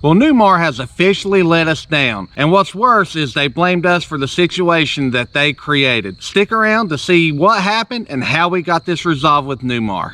Well, Newmar has officially let us down, and what's worse is they blamed us for the situation that they created. Stick around to see what happened and how we got this resolved with Newmar.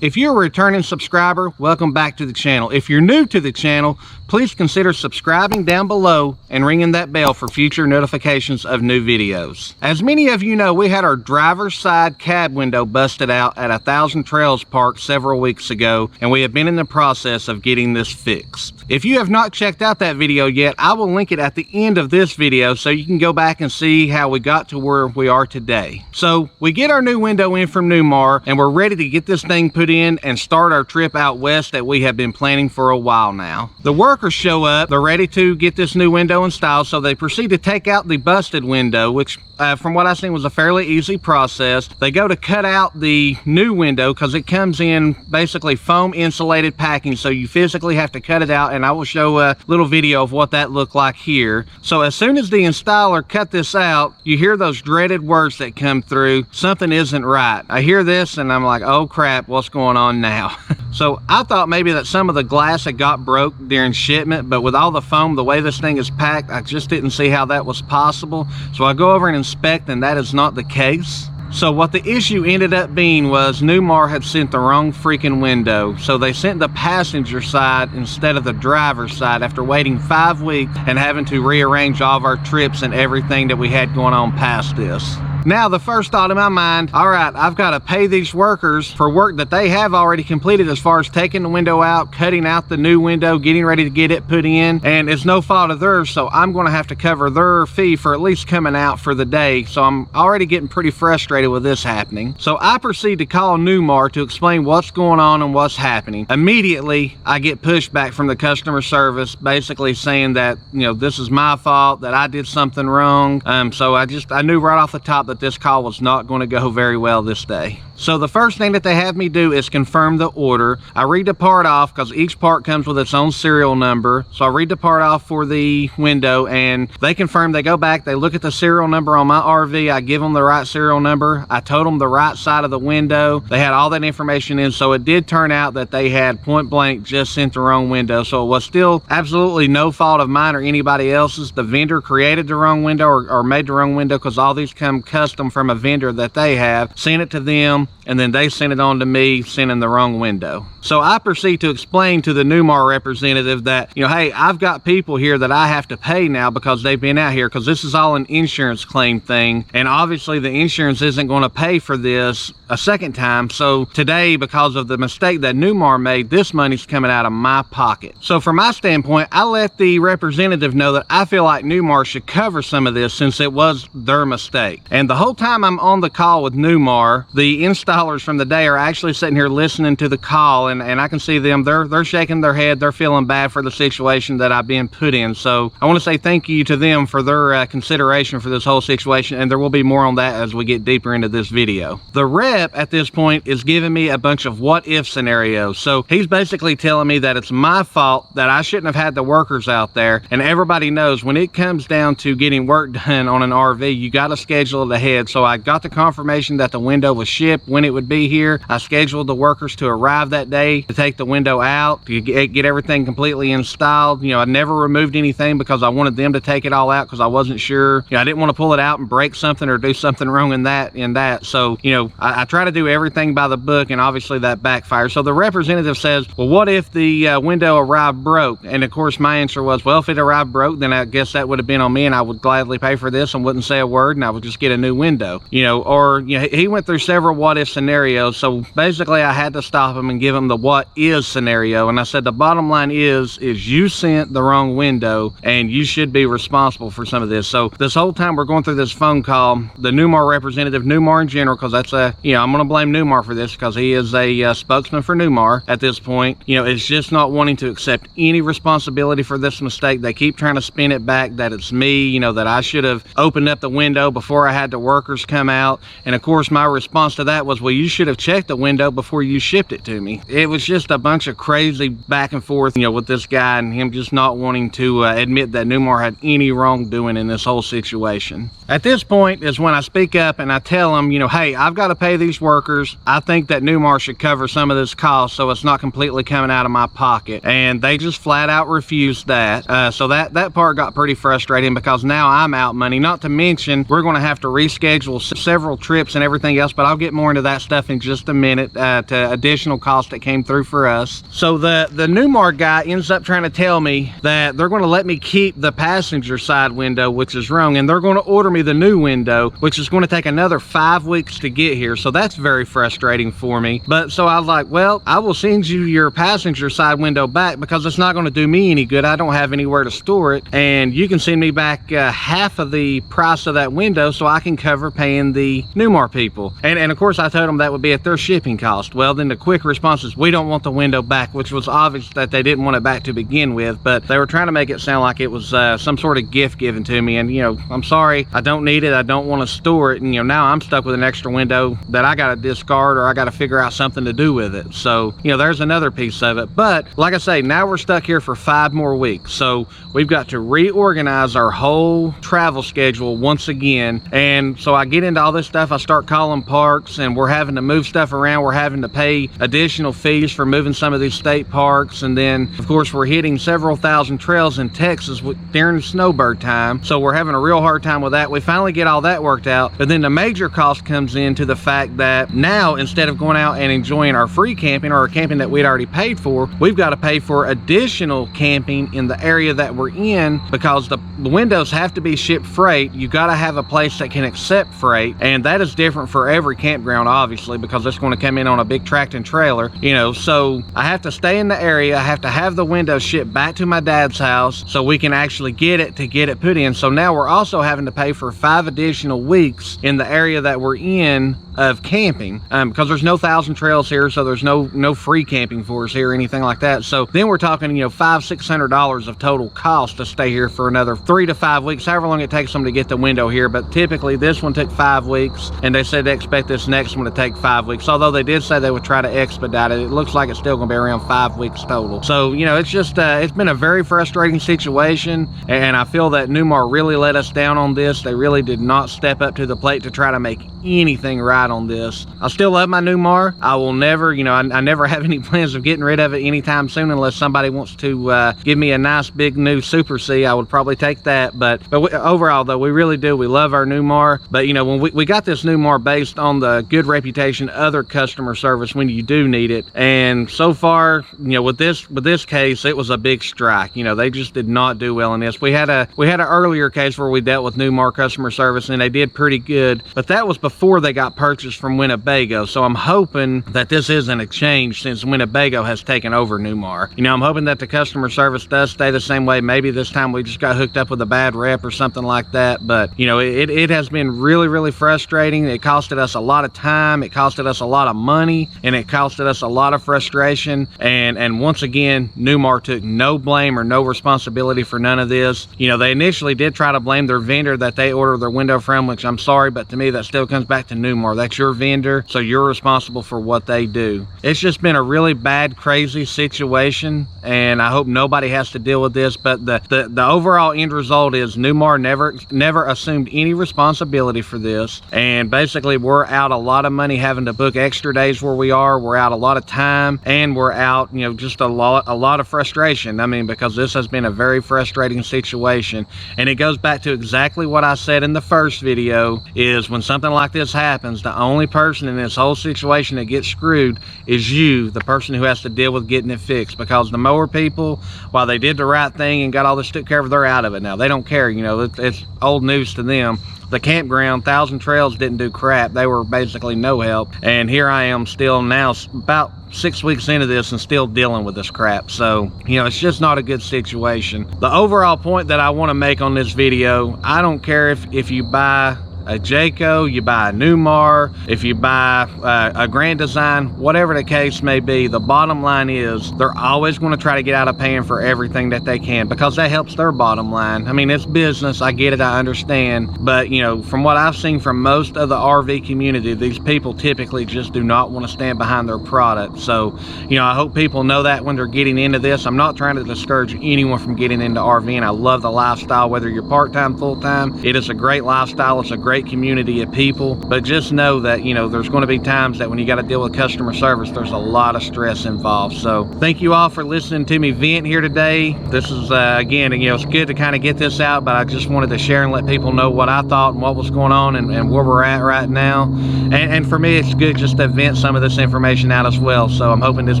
If you're a returning subscriber, welcome back to the channel. If you're new to the channel, please consider subscribing down below and ringing that bell for future notifications of new videos. As many of you know, we had our driver's side cab window busted out at 1000 Trails Park several weeks ago, and we have been in the process of getting this fixed. If you have not checked out that video yet, I will link it at the end of this video so you can go back and see how we got to where we are today. So we get our new window in from Newmar, and we're ready to get this thing put in and start our trip out west that we have been planning for a while now. The workers show up, they're ready to get this new window installed, so they proceed to take out the busted window, which from what I've seen was a fairly easy process. They go to cut out the new window because it comes in basically foam insulated packing, so you physically have to cut it out, and I will show a little video of what that looked like here. So as soon as the installer cut this out, you hear those dreaded words that come through, something isn't right. I hear this and I'm like, oh crap, what's going on now? So I thought maybe that some of the glass had got broke during shipment, but with all the foam, the way this thing is packed, I just didn't see how that was possible. So I go over and inspect, and that is not the case. So what the issue ended up being was Newmar had sent the wrong freaking window. So they sent the passenger side instead of the driver's side after waiting 5 weeks and having to rearrange all of our trips and everything that we had going on past this. Now the first thought in my mind, all right, I've got to pay these workers for work that they have already completed as far as taking the window out, cutting out the new window, getting ready to get it put in, and it's no fault of theirs, so I'm going to have to cover their fee for at least coming out for the day. So I'm already getting pretty frustrated with this happening. So I proceed to call Newmar to explain what's going on and what's happening. Immediately I get pushback from the customer service, basically saying that, you know, this is my fault, that I did something wrong. So I knew right off the top that this call was not going to go very well this day. So the first thing that they have me do is confirm the order. I read the part off because each part comes with its own serial number. So I read the part off for the window, and they confirm. They go back, they look at the serial number on my RV. I give them the right serial number. I told them the right side of the window. They had all that information in, so it did turn out that they had point blank just sent the wrong window. So it was still absolutely no fault of mine or anybody else's. The vendor created the wrong window or made the wrong window because all these come custom from a vendor that they have, sent it to them, and then they sent it on to me, sending the wrong window. So I proceed to explain to the Newmar representative that, you know, hey, I've got people here that I have to pay now because they've been out here, because this is all an insurance claim thing, and obviously the insurance isn't going to pay for this a second time. So today, because of the mistake that Newmar made, this money's coming out of my pocket. So from my standpoint, I let the representative know that I feel like Newmar should cover some of this since it was their mistake. And the whole time I'm on the call with Newmar, the installers from the day are actually sitting here listening to the call, and I can see them, they're shaking their head, they're feeling bad for the situation that I've been put in. So I want to say thank you to them for their consideration for this whole situation, and there will be more on that as we get deeper into this video. The rep at this point is giving me a bunch of what if scenarios. So he's basically telling me that it's my fault, that I shouldn't have had the workers out there, and everybody knows when it comes down to getting work done on an RV, you got to schedule it ahead. So I got the confirmation that the window was shipped when it would be here. I scheduled the workers to arrive that day to take the window out, to get everything completely installed. You know, I never removed anything because I wanted them to take it all out because I wasn't sure. You know, I didn't want to pull it out and break something or do something wrong in that. So, you know, I try to do everything by the book, and obviously that backfired. So the representative says, well, what if the window arrived broke? And of course my answer was, well, if it arrived broke, then I guess that would have been on me, and I would gladly pay for this and wouldn't say a word, and I would just get a new window. You know, or, you know, he went through several what if scenarios. So basically I had to stop him and give him the what is scenario, and I said the bottom line is you sent the wrong window and you should be responsible for some of this. So this whole time we're going through this phone call, the Newmar representative, Newmar in general, because that's you know, I'm going to blame Newmar for this because he is a spokesman for Newmar at this point, you know, is just not wanting to accept any responsibility for this mistake. They keep trying to spin it back that it's me, you know, that I should have opened up the window before I had the workers come out. And of course my response to that was, well, you should have checked the window before you shipped it to me. It was just a bunch of crazy back and forth, you know, with this guy and him just not wanting to admit that Newmar had any wrongdoing in this whole situation. At this point is when I speak up and I tell them, you know, hey, I've got to pay these workers. I think that Newmar should cover some of this cost so it's not completely coming out of my pocket. And they just flat out refused that. So that part got pretty frustrating because now I'm out money. Not to mention, we're going to have to reschedule several trips and everything else, but I'll get more into that stuff in just a minute, to additional costs that came through for us. So the Newmar guy ends up trying to tell me that they're going to let me keep the passenger side window, which is wrong, and they're going to order me the new window, which is going to take another 5 weeks to get here. So that's very frustrating for me. But so I was like, well, I will send you your passenger side window back because it's not going to do me any good. I don't have anywhere to store it, and you can send me back half of the price of that window so I can cover paying the Newmar people. And of course I told them that would be at their shipping cost. Well, then the quick response is, we don't want the window back, which was obvious that they didn't want it back to begin with, but they were trying to make it sound like it was some sort of gift given to me. And you know, I'm sorry, I don't need it, I don't want to store it, and you know, now I'm stuck with an extra window that I got to discard, or I got to figure out something to do with it. So you know, there's another piece of it. But like I say, now we're stuck here for 5 more weeks, so we've got to reorganize our whole travel schedule once again. And so I get into all this stuff, I start calling parks, and we're having to move stuff around, we're having to pay additional fees for moving some of these state parks, and then of course we're hitting several thousand trails in Texas during snowbird time, so we're having a real hard time with that. We finally get all that worked out, but then the major cost comes into the fact that now, instead of going out and enjoying our free camping or our camping that we'd already paid for, we've got to pay for additional camping in the area that we're in, because the windows have to be shipped freight. You got to have a place that can accept freight, and that is different for every campground, obviously, because it's going to come in on a big tractor trailer, you know. So I have to stay in the area, I have to have the windows shipped back to my dad's house so we can actually get it put in. So now we're also having to pay for 5 additional weeks in the area that we're in of camping, because there's no thousand trails here, so there's no free camping for us here or anything like that. So then we're talking, you know, $500-600 of total cost to stay here for another 3 to 5 weeks, however long it takes them to get the window here. But typically this one took 5 weeks, and they said they expect this next one to take 5 weeks, although they did say they would try to expedite it. It looks like it's still gonna be around 5 weeks total. So you know, it's just it's been a very frustrating situation, and I feel that Newmar really let us down on this. They really did not step up to the plate to try to make anything right on this. I still love my Newmar. I will never, you know, I never have any plans of getting rid of it anytime soon, unless somebody wants to give me a nice big new Super C. I would probably take that. But overall though, we really do, we love our Newmar. But you know, when we got this Newmar based on the good reputation, other customer service when you do need it, and so far, you know, with this case, it was a big strike. You know, they just did not do well in this. We had an earlier case where we dealt with Newmar customer service, and they did pretty good, but that was before they got purchased from Winnebago. So I'm hoping that this isn't a change since Winnebago has taken over Newmar. You know, I'm hoping that the customer service does stay the same way. Maybe this time we just got hooked up with a bad rep or something like that. But you know, it has been really frustrating. It costed us a lot of time, it costed us a lot of money, and it costed us a lot of frustration. And once again, Newmar took no blame or no responsibility for none of this. You know, they initially did try to blame their vendor that they ordered their window from, which I'm sorry, but to me that still comes back to Newmar. That's your vendor, so you're responsible for what they do. It's just been a really bad, crazy situation, and I hope nobody has to deal with this. But the overall end result is Newmar never assumed any responsibility for this, and basically we're out a lot of money having to book extra days where we are. We're out a lot of time, and we're out, you know, just a lot of frustration. I mean, because this has been a very frustrating situation, and it goes back to exactly what I said in the first video, is when something like this happens, the only person in this whole situation that gets screwed is you, the person who has to deal with getting it fixed. Because the mower people, while they did the right thing and got all this took care of, they're out of it now. They don't care, you know, it's old news to them. The campground, Thousand Trails, didn't do crap. They were basically no help, and here I am still now about 6 weeks into this and still dealing with this crap. So you know, it's just not a good situation. The overall point that I want to make on this video, I don't care if you buy a Jayco, you buy a Newmar, if you buy a Grand Design, whatever the case may be, the bottom line is they're always going to try to get out of paying for everything that they can, because that helps their bottom line. I mean, it's business, I get it, I understand, but you know, from what I've seen from most of the RV community, these people typically just do not want to stand behind their product. So, you know, I hope people know that when they're getting into this. I'm not trying to discourage anyone from getting into RVing. I love the lifestyle, whether you're part-time, full-time. It is a great lifestyle. It's a great community of people, but just know that, you know, there's going to be times that when you got to deal with customer service, there's a lot of stress involved. So thank you all for listening to me vent here today. This is again, you know, it's good to kind of get this out, but I just wanted to share and let people know what I thought and what was going on and where we're at right now. And for me, it's good just to vent some of this information out as well. So I'm hoping this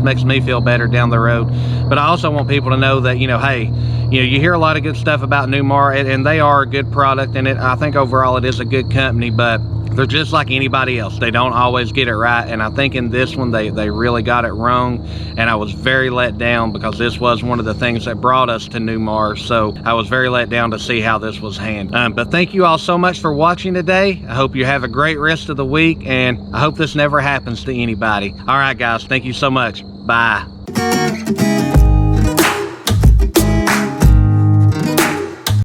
makes me feel better down the road. But I also want people to know that, you know, hey, you know, you hear a lot of good stuff about Newmar, and they are a good product, and I think overall it is a good company, but they're just like anybody else. They don't always get it right, and I think in this one they really got it wrong, and I was very let down because this was one of the things that brought us to Newmar. So I was very let down to see how this was handled. But thank you all so much for watching today. I hope you have a great rest of the week, and I hope this never happens to anybody. All right, guys, thank you so much. Bye.